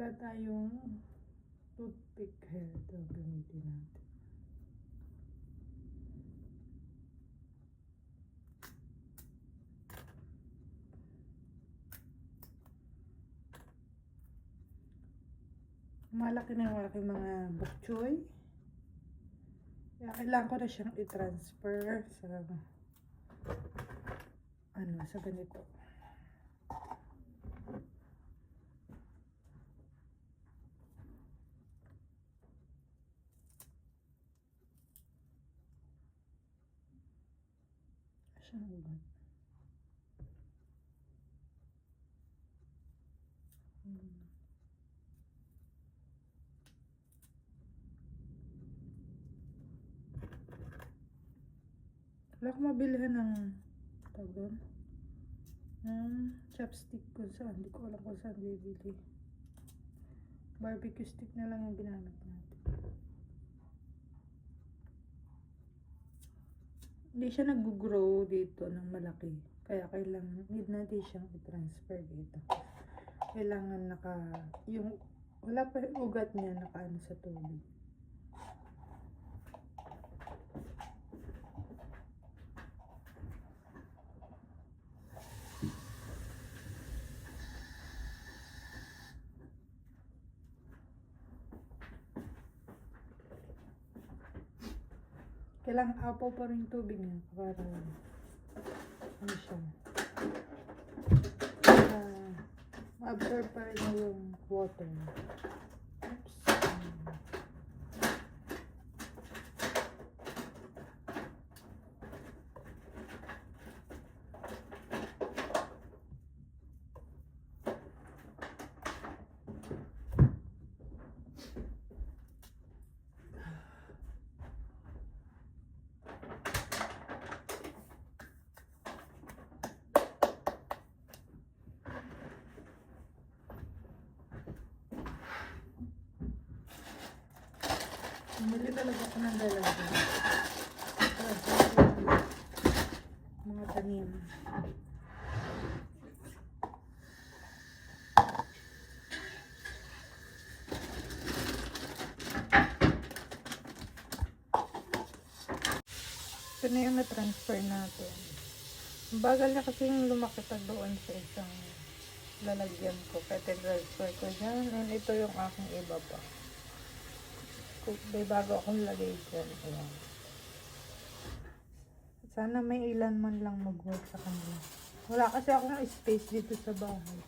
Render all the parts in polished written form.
wala tayong toothpick. Ito, gamitin natin. Malaki na malaki mga bok choy. Kaya kailangan ko na siyang i-transfer sa sa ganito. Siyang ugat. Wala akong mabilihan ng tawag chopstick kung saan. Hindi ko alam kung saan bibili. Barbecue stick na lang yung ginamit natin. Hindi siya nag-grow dito ng malaki. Kaya kailangan, need natin siyang i-transfer dito. Kailangan wala pa yung ugat niya nakaano sa tubig. Kailangan apaw pa rin tubig niya para siya ma-absorb pa rin yung water. Oops. Bumili talaga ako ng dalaga. Mga tanim. Ito na yung na-transfer natin. Bagal na kasing lumakita doon sa isang lalagyan ko. Kaya transfer ko dyan. And ito yung aking ibaba. May bago akong lagay dyan. Ayan. Sana may ilan man lang mag-work sa kanila. Wala kasi akong space dito sa bahay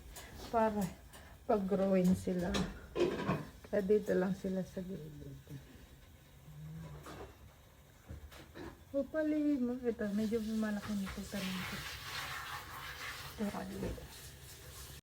para pag-growing sila. Kaya dito lang sila sa gilid. Hopefully, ito medyo malaki nito sa nito. Ito kanila.